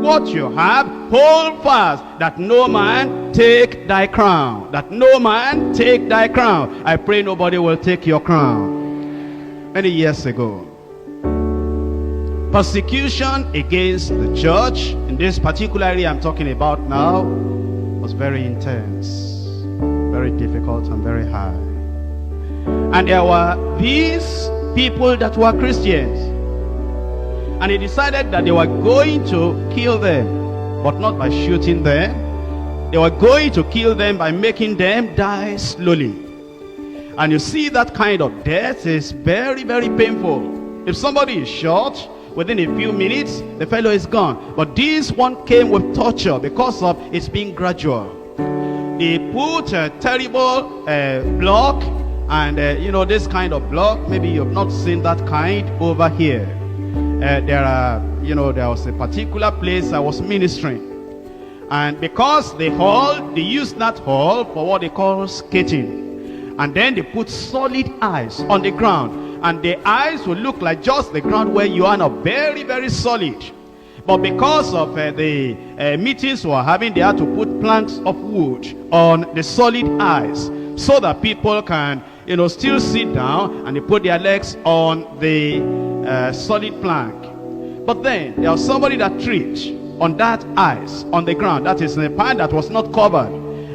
what you have, hold fast, that no man take thy crown. That no man take thy crown. I pray nobody will take your crown. Many years ago, persecution against the church, in this particular area I'm talking about now, was very intense, very difficult and very high. And there were these people that were Christians, and he decided that they were going to kill them, but not by shooting them. They were going to kill them by making them die slowly. And you see, that kind of death is very, very painful. If somebody is shot, within a few minutes the fellow is gone. But this one came with torture because of its being gradual. They put a terrible block, and you know, this kind of block, maybe you've not seen that kind over here. There was a particular place I was ministering, and because they used that hall for what they call skating, and then they put solid ice on the ground, and the ice will look like just the ground where you are now, very, very solid. But because of the meetings we were having, they had to put planks of wood on the solid ice so that people can, you know, still sit down, and they put their legs on the solid plank. But then there was somebody that tripped on that ice on the ground, that is in a pan that was not covered,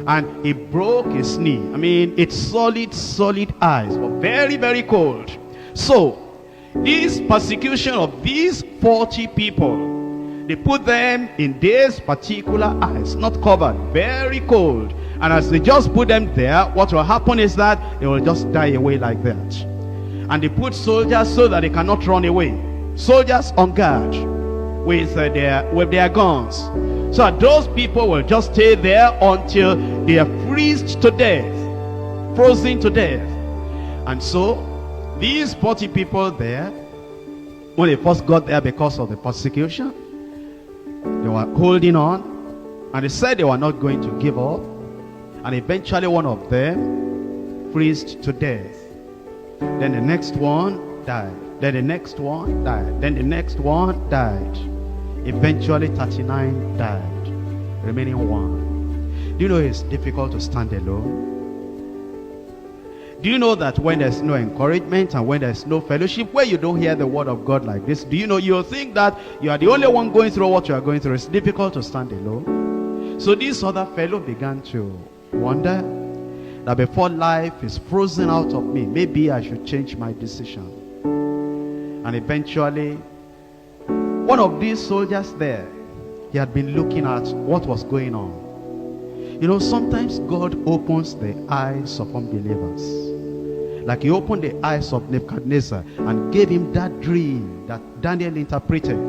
and he broke his knee. I mean, it's solid ice, but very, very cold. So this persecution of these 40 people, they put them in this particular ice, not covered, very cold. And as they just put them there, what will happen is that they will just die away like that. And they put soldiers so that they cannot run away. Soldiers on guard with their guns. So that those people will just stay there until they are freezed to death, frozen to death. And so these 40 people there, when they first got there because of the persecution, they were holding on, and they said they were not going to give up. And eventually one of them freezed to death. Then the next one died. Then the next one died. Then the next one died. Eventually 39 died, remaining one. Do you know it's difficult to stand alone? Do you know that when there's no encouragement and when there's no fellowship, where you don't hear the word of God like this, do you know, you'll think that you are the only one going through what you are going through. It's difficult to stand alone. So this other fellow began to wonder that before life is frozen out of me, maybe I should change my decision. And eventually, one of these soldiers there, he had been looking at what was going on. You know, sometimes God opens the eyes of unbelievers. Like he opened the eyes of Nebuchadnezzar and gave him that dream that Daniel interpreted.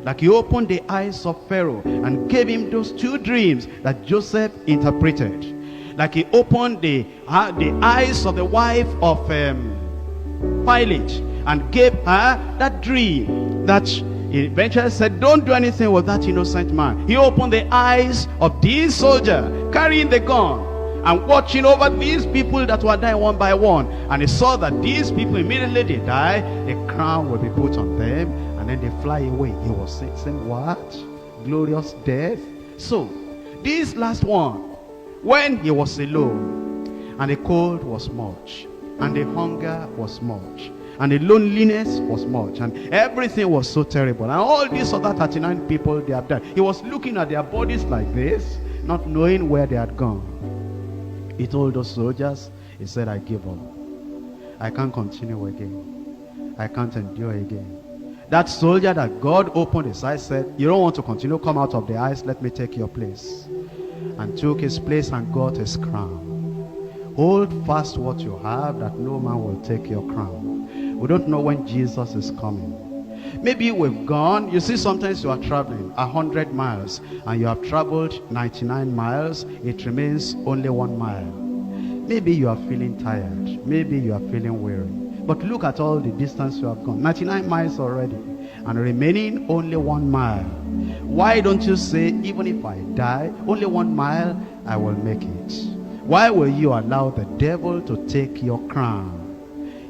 Like he opened the eyes of Pharaoh and gave him those two dreams that Joseph interpreted. Like he opened the eyes of the wife of Pilate and gave her that dream that he eventually said, don't do anything with that innocent man. He opened the eyes of this soldier carrying the gun and watching over these people that were dying one by one. And he saw that these people, immediately they die, the crown will be put on them, and then they fly away. He was saying, what? Glorious death? So, this last one, when he was alone, and the cold was much, and the hunger was much, and the loneliness was much, and everything was so terrible, and all these other 39 people, they have died. He was looking at their bodies like this, not knowing where they had gone. He told those soldiers, he said, I give up. I can't continue again. I can't endure again. That soldier that God opened his eyes said, you don't want to continue, come out of the ice, let me take your place. And took his place and got his crown. Hold fast what you have, that no man will take your crown. We don't know when Jesus is coming. Maybe we've gone, you see, sometimes you are traveling 100 miles and you have traveled 99 miles, it remains only 1 mile. Maybe you are feeling tired, maybe you are feeling weary, but look at all the distance you have gone, 99 miles already, and remaining only 1 mile. Why don't you say, even if I die, only 1 mile, I will make it? Why will you allow the devil to take your crown?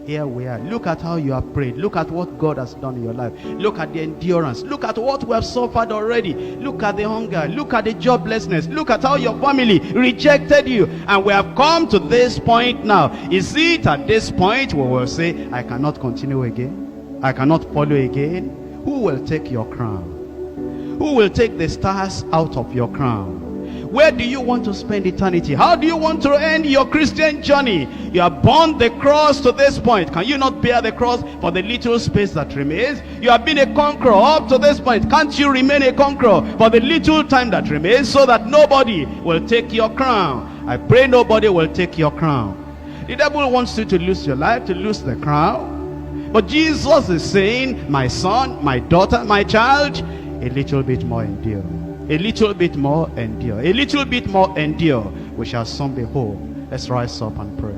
here we are. Look at how you have prayed. Look at what God has done in your life. Look at the endurance. Look at what we have suffered already. Look at the hunger. Look at the joblessness. Look at how your family rejected you. And we have come to this point now. Is it at this point we will say, I cannot continue again? I cannot follow again? Who will take your crown? Who will take the stars out of your crown? Where do you want to spend eternity? How do you want to end your Christian journey? You have borne the cross to this point. Can you not bear the cross for the little space that remains? You have been a conqueror up to this point. Can't you remain a conqueror for the little time that remains, so that nobody will take your crown? I pray nobody will take your crown. The devil wants you to lose your life, to lose the crown. But Jesus is saying, my son, my daughter, my child, a little bit more endure. A little bit more endure. A little bit more endure. We shall soon be whole. Let's rise up and pray.